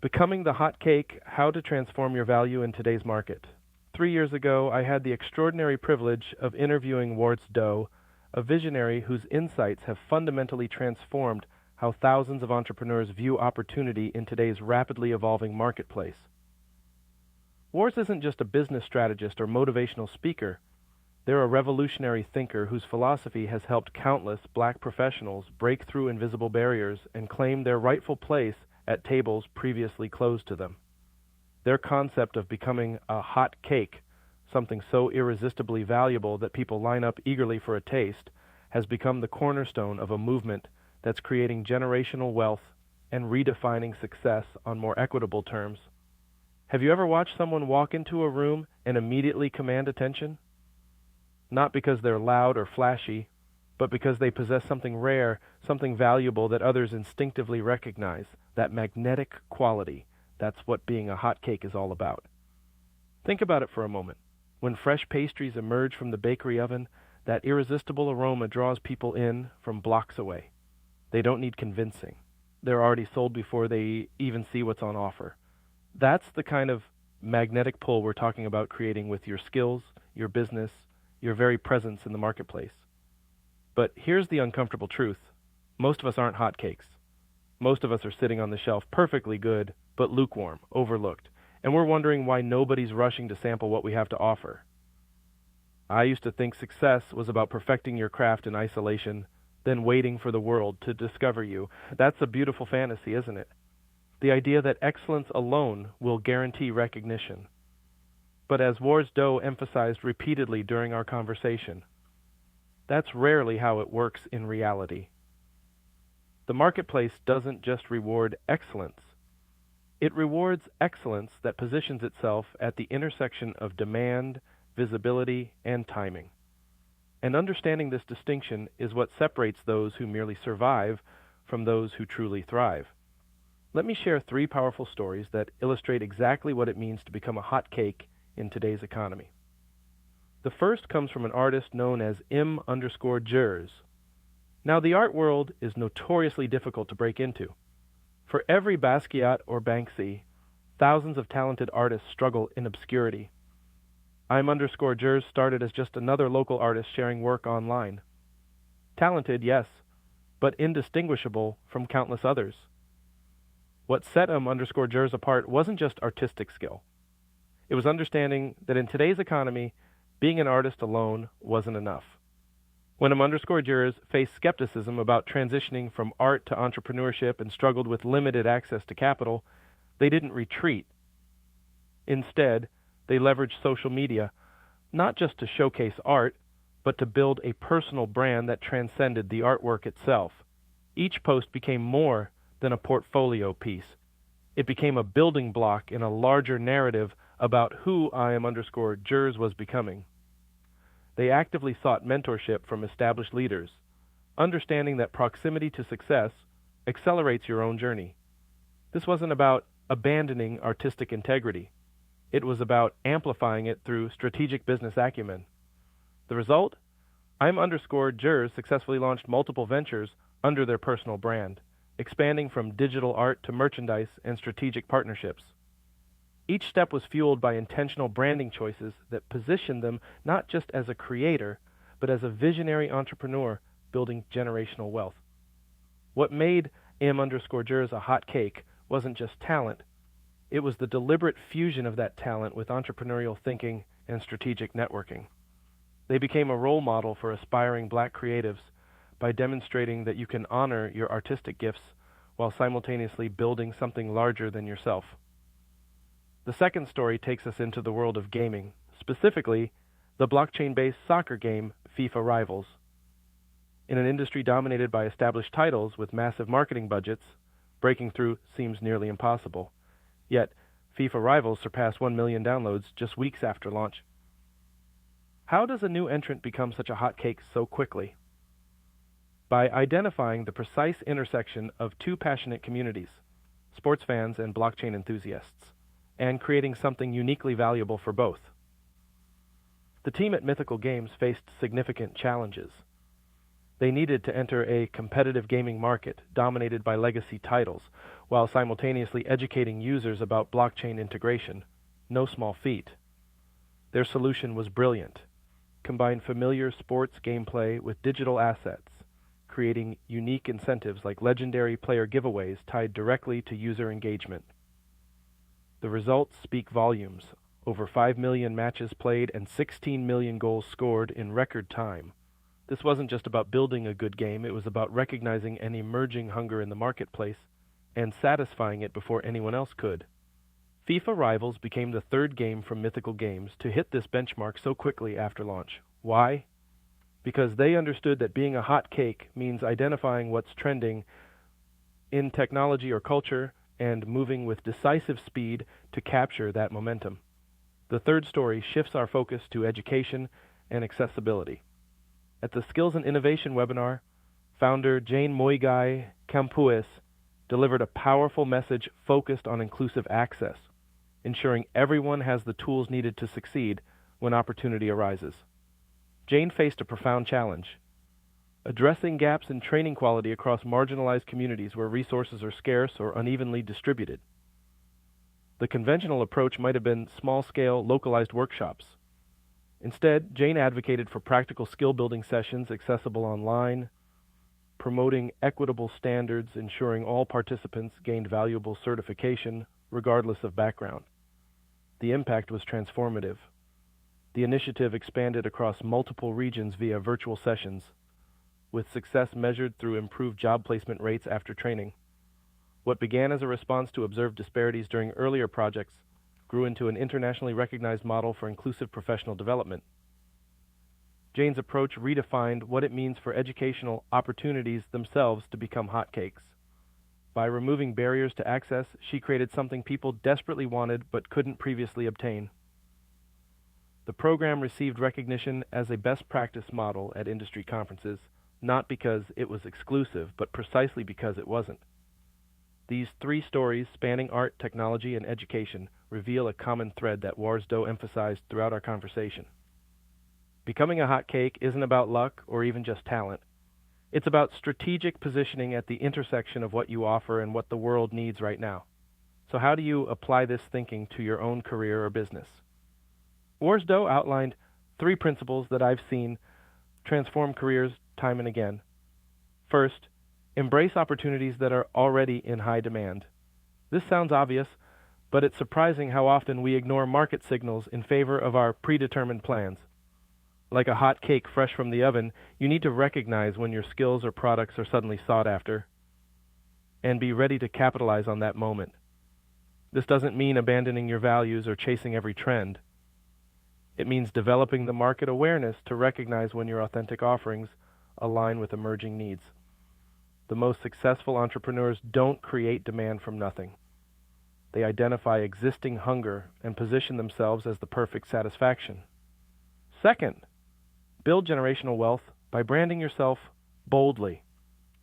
Becoming the hot cake, how to transform your value in today's market. 3 years ago, I had the extraordinary privilege of interviewing Warz, a visionary whose insights have fundamentally transformed how thousands of entrepreneurs view opportunity in today's rapidly evolving marketplace. Warz isn't just a business strategist or motivational speaker. They're a revolutionary thinker whose philosophy has helped countless black professionals break through invisible barriers and claim their rightful place at tables previously closed to them. Their concept of becoming a hot cake, something so irresistibly valuable that people line up eagerly for a taste, has become the cornerstone of a movement that's creating generational wealth and redefining success on more equitable terms. Have you ever watched someone walk into a room and immediately command attention? Not because they're loud or flashy, but because they possess something rare, something valuable that others instinctively recognize, that magnetic quality. That's what being a hot cake is all about. Think about it for a moment. When fresh pastries emerge from the bakery oven, that irresistible aroma draws people in from blocks away. They don't need convincing. They're already sold before they even see what's on offer. That's the kind of magnetic pull we're talking about creating with your skills, your business, your very presence in the marketplace. But here's the uncomfortable truth. Most of us aren't hotcakes. Most of us are sitting on the shelf perfectly good, but lukewarm, overlooked, and we're wondering why nobody's rushing to sample what we have to offer. I used to think success was about perfecting your craft in isolation, then waiting for the world to discover you. That's a beautiful fantasy, isn't it? The idea that excellence alone will guarantee recognition. But as Warz emphasized repeatedly during our conversation, that's rarely how it works in reality. The marketplace doesn't just reward excellence. It rewards excellence that positions itself at the intersection of demand, visibility, and timing. And understanding this distinction is what separates those who merely survive from those who truly thrive. Let me share 3 powerful stories that illustrate exactly what it means to become a hot cake in today's economy. The first comes from an artist known as M_Jers. Now, the art world is notoriously difficult to break into. For every Basquiat or Banksy, thousands of talented artists struggle in obscurity. M_Jers started as just another local artist sharing work online. Talented, yes, but indistinguishable from countless others. What set M_Jers apart wasn't just artistic skill. It was understanding that in today's economy, being an artist alone wasn't enough. When M_Jers faced skepticism about transitioning from art to entrepreneurship and struggled with limited access to capital, they didn't retreat. Instead, they leveraged social media, not just to showcase art, but to build a personal brand that transcended the artwork itself. Each post became more than a portfolio piece. It became a building block in a larger narrative about who M_Jers was becoming. They actively sought mentorship from established leaders, understanding that proximity to success accelerates your own journey. This wasn't about abandoning artistic integrity. It was about amplifying it through strategic business acumen. The result? M_Jers successfully launched multiple ventures under their personal brand, expanding from digital art to merchandise and strategic partnerships. Each step was fueled by intentional branding choices that positioned them not just as a creator, but as a visionary entrepreneur building generational wealth. What made M_Jers a hot cake wasn't just talent. It was the deliberate fusion of that talent with entrepreneurial thinking and strategic networking. They became a role model for aspiring black creatives by demonstrating that you can honor your artistic gifts while simultaneously building something larger than yourself. The second story takes us into the world of gaming, specifically the blockchain-based soccer game FIFA Rivals. In an industry dominated by established titles with massive marketing budgets, breaking through seems nearly impossible. Yet, FIFA Rivals surpassed 1 million downloads just weeks after launch. How does a new entrant become such a hot cake so quickly? By identifying the precise intersection of 2 passionate communities, sports fans and blockchain enthusiasts, and creating something uniquely valuable for both. The team at Mythical Games faced significant challenges. They needed to enter a competitive gaming market dominated by legacy titles, while simultaneously educating users about blockchain integration. No small feat. Their solution was brilliant. Combined familiar sports gameplay with digital assets, creating unique incentives like legendary player giveaways tied directly to user engagement. The results speak volumes. Over 5 million matches played and 16 million goals scored in record time. This wasn't just about building a good game, it was about recognizing an emerging hunger in the marketplace and satisfying it before anyone else could. FIFA Rivals became the third game from Mythical Games to hit this benchmark so quickly after launch. Why? Because they understood that being a hot cake means identifying what's trending in technology or culture and moving with decisive speed to capture that momentum. The third story shifts our focus to education and accessibility. At the Skills and Innovation webinar, founder Jane Moigai Campuis delivered a powerful message focused on inclusive access, ensuring everyone has the tools needed to succeed when opportunity arises. Jane faced a profound challenge: addressing gaps in training quality across marginalized communities where resources are scarce or unevenly distributed. The conventional approach might have been small-scale, localized workshops. Instead, Jane advocated for practical skill-building sessions accessible online, promoting equitable standards, ensuring all participants gained valuable certification, regardless of background. The impact was transformative. The initiative expanded across multiple regions via virtual sessions, with success measured through improved job placement rates after training. What began as a response to observed disparities during earlier projects grew into an internationally recognized model for inclusive professional development. Jane's approach redefined what it means for educational opportunities themselves to become hotcakes. By removing barriers to access, she created something people desperately wanted but couldn't previously obtain. The program received recognition as a best practice model at industry conferences, not because it was exclusive, but precisely because it wasn't. These three stories, spanning art, technology, and education, reveal a common thread that Warz emphasized throughout our conversation. Becoming a hot cake isn't about luck or even just talent. It's about strategic positioning at the intersection of what you offer and what the world needs right now. So how do you apply this thinking to your own career or business? Warz outlined 3 principles that I've seen transform careers time and again. First, embrace opportunities that are already in high demand. This sounds obvious, but it's surprising how often we ignore market signals in favor of our predetermined plans. Like a hot cake fresh from the oven, you need to recognize when your skills or products are suddenly sought after and be ready to capitalize on that moment. This doesn't mean abandoning your values or chasing every trend. It means developing the market awareness to recognize when your authentic offerings align with emerging needs. The most successful entrepreneurs don't create demand from nothing. They identify existing hunger and position themselves as the perfect satisfaction. Second, build generational wealth by branding yourself boldly.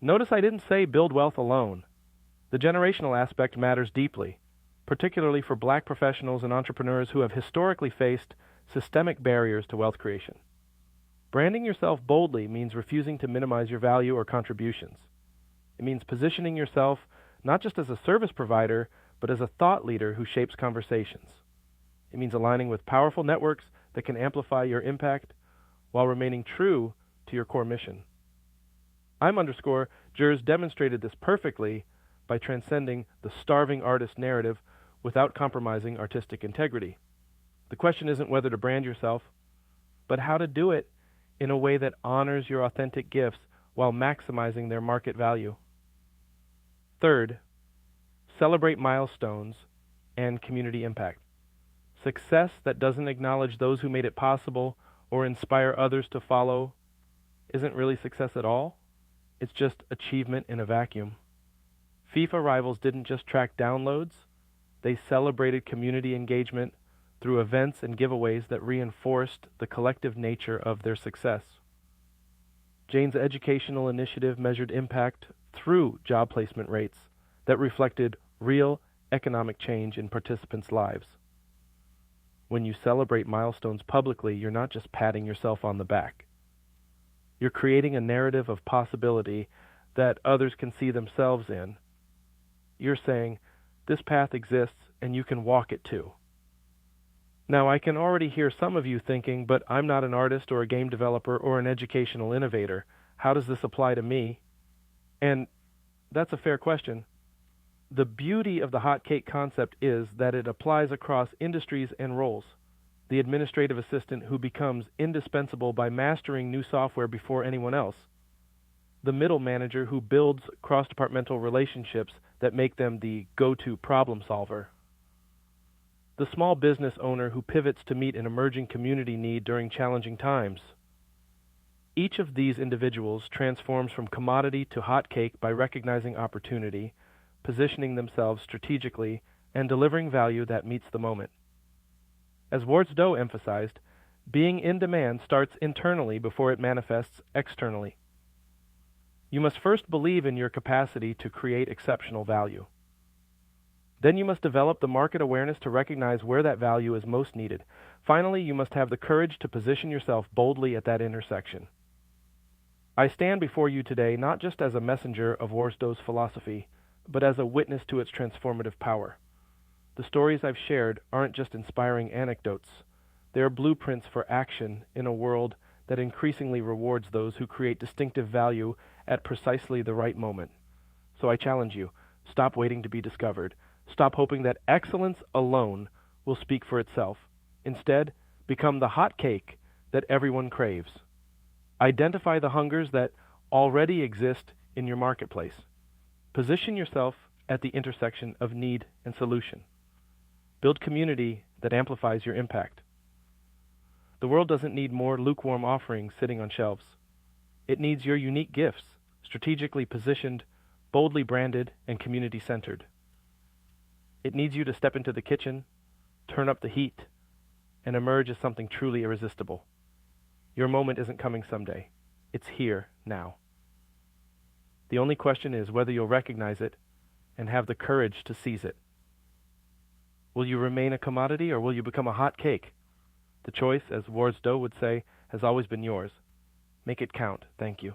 Notice I didn't say build wealth alone. The generational aspect matters deeply, particularly for Black professionals and entrepreneurs who have historically faced systemic barriers to wealth creation. Branding yourself boldly means refusing to minimize your value or contributions. It means positioning yourself not just as a service provider, but as a thought leader who shapes conversations. It means aligning with powerful networks that can amplify your impact while remaining true to your core mission. Jers demonstrated this perfectly by transcending the starving artist narrative without compromising artistic integrity. The question isn't whether to brand yourself, but how to do it in a way that honors your authentic gifts while maximizing their market value. Third, celebrate milestones and community impact. Success that doesn't acknowledge those who made it possible or inspire others to follow isn't really success at all. It's just achievement in a vacuum. FIFA Rivals didn't just track downloads, they celebrated community engagement through events and giveaways that reinforced the collective nature of their success. Jane's educational initiative measured impact through job placement rates that reflected real economic change in participants' lives. When you celebrate milestones publicly, you're not just patting yourself on the back. You're creating a narrative of possibility that others can see themselves in. you're saying, this path exists and you can walk it too. Now, I can already hear some of you thinking, but I'm not an artist or a game developer or an educational innovator. How does this apply to me? And that's a fair question. The beauty of the hot cake concept is that it applies across industries and roles. The administrative assistant who becomes indispensable by mastering new software before anyone else. The middle manager who builds cross-departmental relationships that make them the go-to problem solver. The small business owner who pivots to meet an emerging community need during challenging times. Each of these individuals transforms from commodity to hot cake by recognizing opportunity, positioning themselves strategically, and delivering value that meets the moment. As Warz emphasized, being in demand starts internally before it manifests externally. You must first believe in your capacity to create exceptional value. Then you must develop the market awareness to recognize where that value is most needed. Finally, you must have the courage to position yourself boldly at that intersection. I stand before you today not just as a messenger of Warz philosophy, but as a witness to its transformative power. The stories I've shared aren't just inspiring anecdotes. They are blueprints for action in a world that increasingly rewards those who create distinctive value at precisely the right moment. So I challenge you, stop waiting to be discovered. Stop hoping that excellence alone will speak for itself. Instead, become the hot cake that everyone craves. Identify the hungers that already exist in your marketplace. Position yourself at the intersection of need and solution. Build community that amplifies your impact. The world doesn't need more lukewarm offerings sitting on shelves. It needs your unique gifts, strategically positioned, boldly branded, and community-centered. It needs you to step into the kitchen, turn up the heat, and emerge as something truly irresistible. Your moment isn't coming someday. It's here, now. The only question is whether you'll recognize it and have the courage to seize it. Will you remain a commodity or will you become a hot cake? The choice, as Warz would say, has always been yours. Make it count. Thank you.